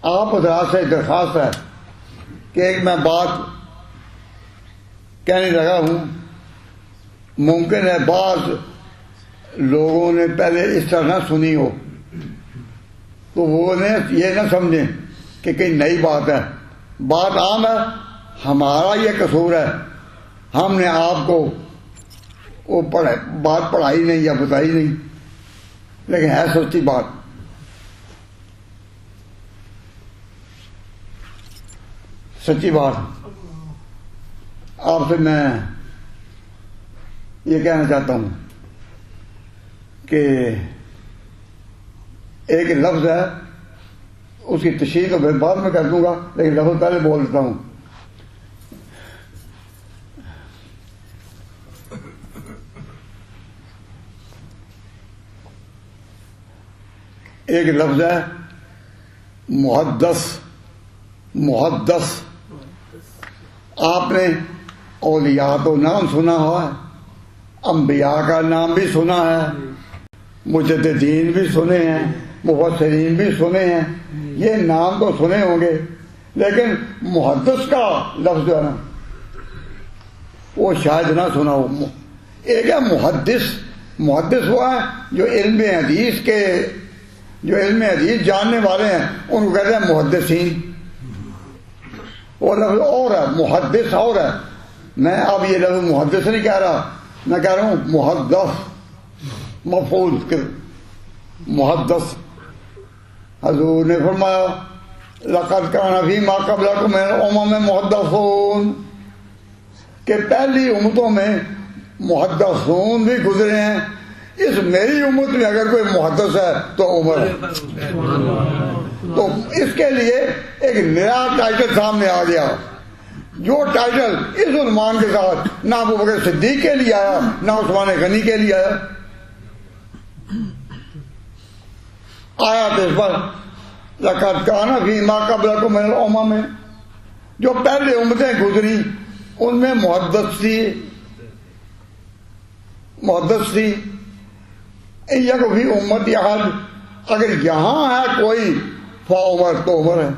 آپ حضرات سے درخواست ہے کہ ایک میں بات کہنے لگا ہوں، ممکن ہے بعض لوگوں نے پہلے اس طرح نہ سنی ہو تو وہ یہ نہ سمجھیں کہ کہیں نئی بات ہے. بات عام ہے، ہمارا یہ قصور ہے، ہم نے آپ کو وہ بات پڑھائی نہیں یا بتائی نہیں، لیکن ہے سچی بات. سچی بات آپ سے میں یہ کہنا چاہتا ہوں کہ ایک لفظ ہے، اس کی تشریح تو میں بعد میں کر دوں گا، لیکن لفظ پہلے بول دیتا ہوں. ایک لفظ ہے محدث. محدث آپ نے اولیاء تو نام سنا ہوا ہے، انبیاء کا نام بھی سنا ہے، مجددین بھی سنے ہیں، مفسرین بھی سنے ہیں، یہ نام تو سنے ہوں گے، لیکن محدث کا لفظ جو ہے نا وہ شاید نہ سنا ہو. ایک ہے محدث. محدث وہ ہے جو علم حدیث جاننے والے ہیں، ان کو کہتے ہیں محدثین. وہ لفظ اور ہے، محدث اور ہے. میں اب یہ لفظ محدث نہیں کہہ رہا، میں کہہ رہا ہوں محدث، مفعول محدث. حضور نے فرمایا لقد کان فی ما قبلکم من الامم محدثون، کہ پہلی امتوں میں محدثون بھی گزرے ہیں. اس میری امت میں اگر کوئی محدث ہے تو عمر ہے. تو اس کے لیے ایک نیا ٹائٹل سامنے آ گیا، جو ٹائٹل اس عنوان کے ساتھ نہ ابو بکر صدیق کے لیے آیا نہ عثمان غنی کے لیے آیا تو اس پر لقد کان فی ما قبلکم من الامم، جو پہلے امتیں گزری ان میں محدث تھی. یک فی امتی احد، اگر یہاں ہے کوئی فعمر تو عمر ہے.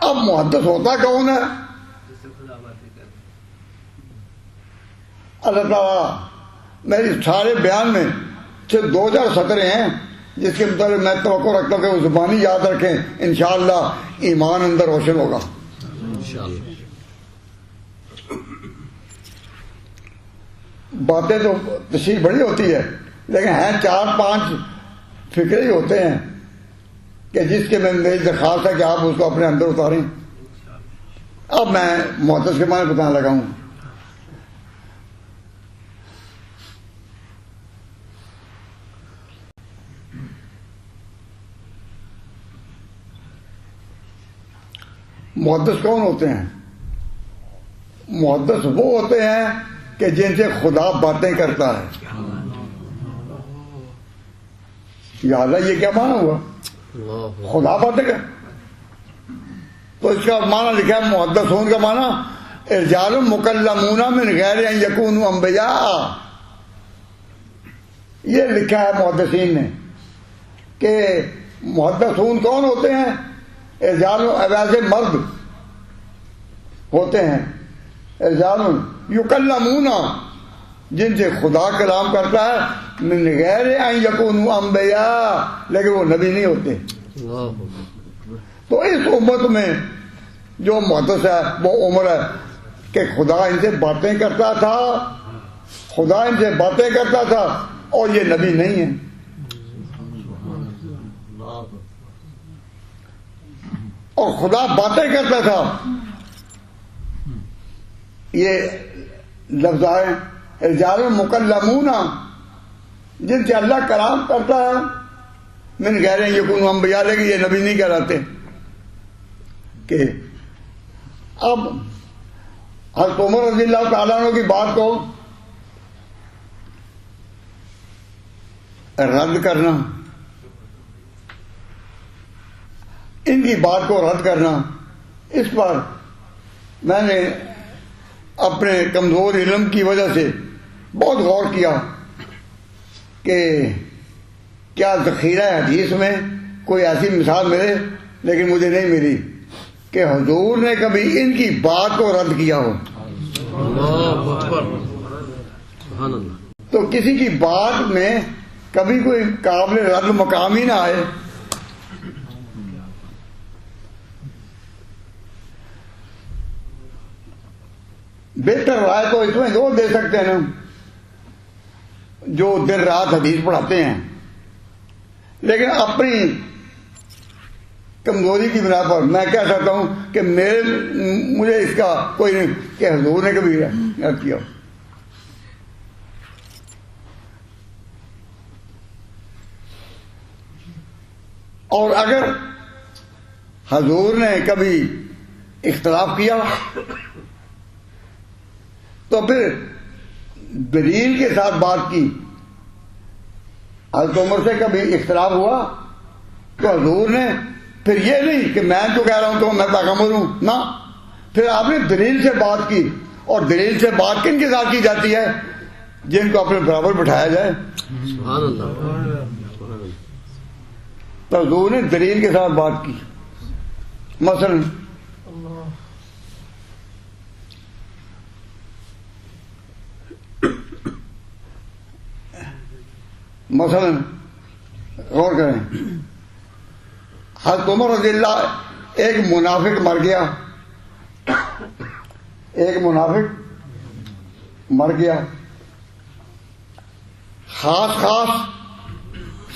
اب محدث ہوتا کون ہے؟ اللہ تعالیٰ میری سارے بیان میں صرف 2000 سطریں ہیں جس کے مطابق میں توقع رکھتا ہوں کہ وہ زبانی یاد رکھیں، انشاءاللہ ایمان اندر روشن ہوگا. باتیں تو تشریح بڑی ہوتی ہے، لیکن ہیں 4-5 فکرے ہی ہوتے ہیں کہ جس کے میں میری درخواست ہے کہ آپ اس کو اپنے اندر اتاریں. اب میں محدث کے معنی بتانے لگا ہوں. محدث کون ہوتے ہیں؟ محدث وہ ہوتے ہیں کہ جن سے خدا باتیں کرتا ہے. یا اللہ یہ کیا معنی ہوا؟ خدا باتیں کر. تو اس کا معنی لکھا ہے محدث ہونے کا معنی رجال مکلمون من غیر ان یکونوا انبیاء. یہ لکھا ہے محدثین نے کہ محدثون کون ہوتے ہیں؟ رجال ایسے مرد ہوتے ہیں، رجال یکلمون جن سے خدا کلام کرتا ہے، من غیر ان یکونوا انبیاء، لیکن وہ نبی نہیں ہوتے. تو اس امت میں جو محدث ہے وہ عمر ہے کہ خدا ان سے باتیں کرتا تھا، خدا ان سے باتیں کرتا تھا اور یہ نبی نہیں ہے. اور خدا باتیں کرتا تھا، یہ لفظ آئے رجال مکلمون جن سے اللہ کلام کرتا ہے، من غیر یکونوا انبیاء، لیکن یہ نبی نہیں کہلاتے. کہ اب حضرت عمر رضی اللہ تعالیٰ عنہ کی بات کو رد کرنا، ان کی بات کو رد کرنا، اس پر میں نے اپنے کمزور علم کی وجہ سے بہت غور کیا کہ کیا ذخیرہ حدیث میں کوئی ایسی مثال ملے، لیکن مجھے نہیں ملی کہ حضور نے کبھی ان کی بات کو رد کیا ہو. تو کسی کی بات میں کبھی کوئی قابل رد مقام ہی نہ آئے. بہتر رائے تو اس میں وہ دے سکتے ہیں نا جو دن رات حدیث پڑھاتے ہیں، لیکن اپنی کمزوری کی بنا پر میں کہہ سکتا ہوں کہ مجھے اس کا کوئی نہیں کہ حضور نے کبھی رد کیا. اور اگر حضور نے کبھی اختلاف کیا تو پھر دلیل کے ساتھ بات کی. حضرت عمر سے کبھی اختلاف ہوا تو حضور نے پھر یہ نہیں کہ میں جو کہہ رہا ہوں تو میں پیغمبر ہوں، نہ، پھر آپ نے دلیل سے بات کی. اور دلیل سے بات کن کے ساتھ کی جاتی ہے؟ جن کو اپنے برابر بٹھایا جائے. سبحان اللہ. تو حضور نے دلیل کے ساتھ بات کی. مثلا غور کریں، حضرت عمر رضی اللہ، ایک منافق مر گیا، ایک منافق مر گیا. خاص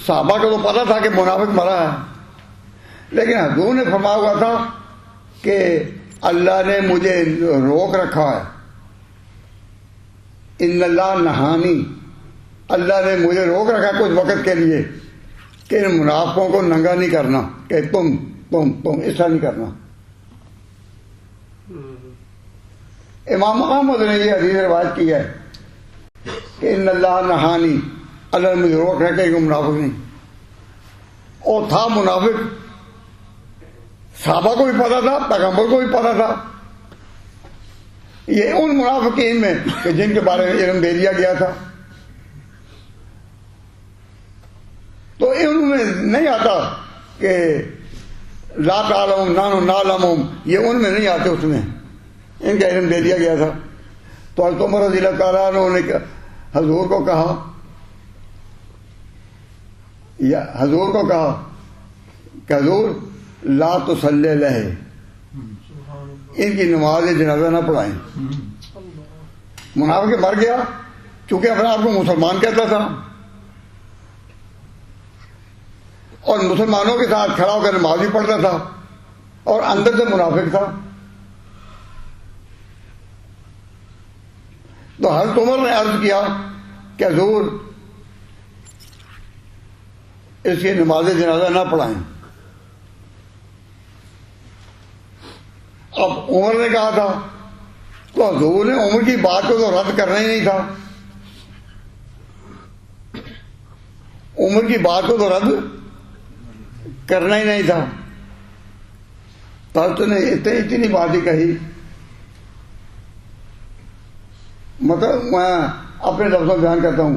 صحابہ کو تو پتا تھا کہ منافق مرا ہے، لیکن حضور نے فرمایا ہوا تھا کہ اللہ نے مجھے روک رکھا ہے. ان اللہ نہانی، اللہ نے مجھے روک رکھا کچھ وقت کے لیے کہ ان منافقوں کو ننگا نہیں کرنا، کہ تم اس طرح نہیں کرنا. امام احمد نے یہ حدیث روایت کی ہے کہ ان اللہ نہانی، اللہ نے مجھے روک رکھا کہ منافق نہیں. اور تھا منافق، صحابہ کو بھی پتا تھا، پیغمبر کو بھی پتا تھا. یہ ان منافقین میں کہ جن کے بارے میں علم دے دیا گیا تھا. تو ان میں نہیں آتا کہ لا تعلم نحن نعلم، یہ ان میں نہیں آتے، اس میں ان کا علم دے دیا گیا تھا. تو حضرت عمر رضی اللہ تعالیٰ عنہ نے حضور کو کہا کہ حضور لا تصلی علیہ، ان کی نماز جنازہ نہ پڑھائیں. منافق مر گیا، چونکہ اپنے آپ کو مسلمان کہتا تھا اور مسلمانوں کے ساتھ کھڑا ہو کر نماز بھی پڑھتا تھا، اور اندر سے منافق تھا. تو حضرت عمر نے عرض کیا کہ حضور اس کی نماز جنازہ نہ پڑھائیں. اب عمر نے کہا تھا تو حضور نے عمر کی بات کو تو رد کرنا ہی نہیں تھا، عمر کی بات کو تو رد کرنا ہی نہیں تھا. تو حضرت نے اتنی بات ہی کہی. مطلب میں اپنے لفظوں میں بیان کرتا ہوں،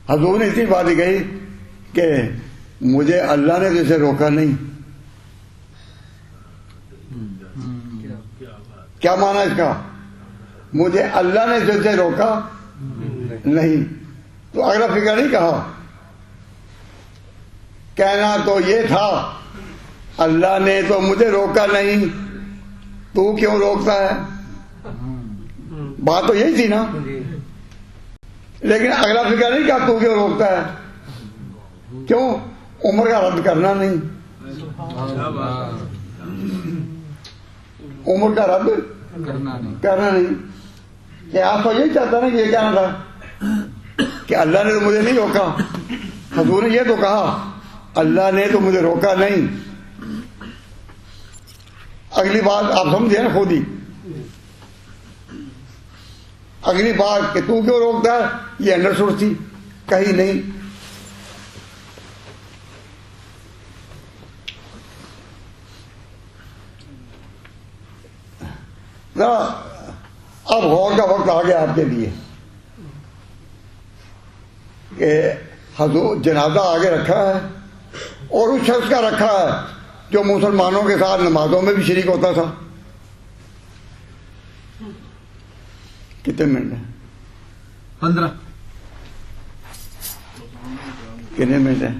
حضور نے اتنی بات ہی کہی کہ مجھے اللہ نے جیسے روکا نہیں. کیا معنی اس کا؟ مجھے اللہ نے جیسے روکا نہیں. تو اگلا فکر نہیں کہا، کہنا تو یہ تھا اللہ نے تو مجھے روکا نہیں، تو کیوں روکتا ہے؟ بات تو یہی تھی نا. لیکن اگلا فکر نہیں کہا تو کیوں روکتا ہے، کیوں؟ عمر کا رد کرنا نہیں، عمر کا رد کرنا نہیں. کہ آپ تو یہی چاہتا نا کہ یہ کہنا تھا کہ اللہ نے تو مجھے نہیں روکا. حضور نے یہ تو کہا اللہ نے تو مجھے روکا نہیں. اگلی بات آپ سمجھے نا خود ہی، اگلی بات کہ تو کیوں روکتا ہے یہ انڈرسٹوڈ تھی، کہیں نہیں. اب غور کا وقت آ گیا آپ کے لیے کہ حضور جنازہ آگے رکھا ہے اور اس شخص کا رکھا ہے جو مسلمانوں کے ساتھ نمازوں میں بھی شریک ہوتا تھا. کتنے منٹ ہیں؟ 15. کتنے منٹ ہیں؟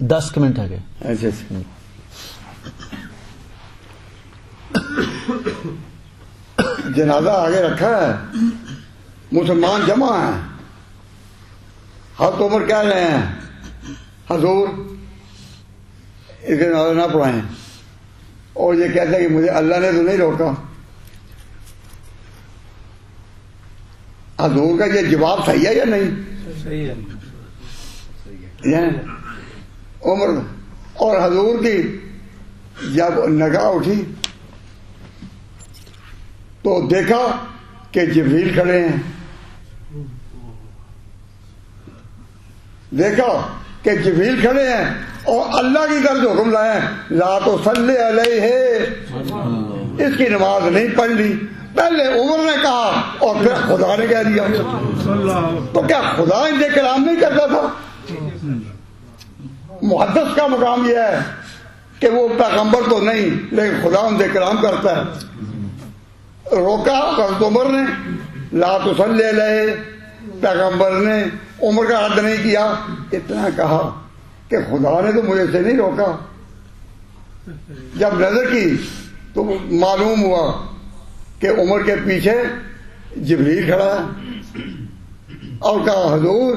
10 منٹ ہے. اچھا اچھا. جنازہ آگے رکھا ہے, مسلمان جمع ہیں. حضرت عمر کہہ رہے ہیں حضور اس کے نعرہ نہ پڑھائیں, اور یہ کہتے ہیں کہ مجھے اللہ نے تو نہیں روکا. حضور کا یہ جواب صحیح ہے یا نہیں؟ صحیح ہے. عمر اور حضور کی جب نگاہ اٹھی تو دیکھا کہ جبریل کھڑے ہیں. دیکھا کہ جبریل کھڑے ہیں اور اللہ کی طرف حکم لائے لا تصلی علیہ, اس کی نماز نہیں پڑھ لی. پہلے عمر نے کہا اور پھر خدا نے کہہ دیا. تو کیا خدا ان سے کلام نہیں کرتا تھا؟ محدث کا مقام یہ ہے کہ وہ پیغمبر تو نہیں لیکن خدا ان سے کلام کرتا ہے. روکا حضرت عمر نے لا تصلی علیہ, پیغمبر نے عمر کا رد نہیں کیا. اتنا کہا کہ خدا نے تو مجھے سے نہیں روکا. جب نظر کی تو معلوم ہوا کہ عمر کے پیچھے جبریل کھڑا ہے اور کہا حضور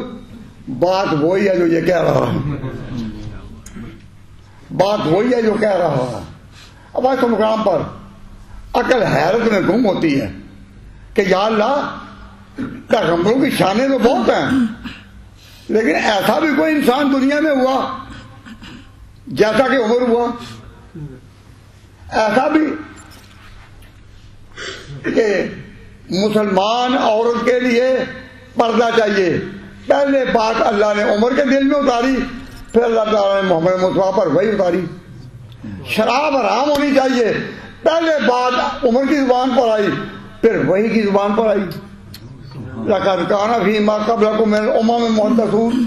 بات وہی ہے جو یہ کہہ رہا ہے, بات وہی ہے جو کہہ رہا ہے. اب اس مقام پر عقل حیرت میں گم ہوتی ہے کہ یا اللہ پیغمبروں کی شانیں تو بہت ہیں لیکن ایسا بھی کوئی انسان دنیا میں ہوا جیسا کہ عمر ہوا؟ ایسا بھی کہ مسلمان عورت کے لیے پردہ چاہیے. پہلے بات اللہ نے عمر کے دل میں اتاری, پھر اللہ تعالیٰ نے محمد مصطفیٰ پر وہی اتاری. شراب حرام ہونی چاہیے, پہلے بات عمر کی زبان پر آئی پھر وہی کی زبان پر آئی. لقد کان فیما قبلکم من الامم محدثون,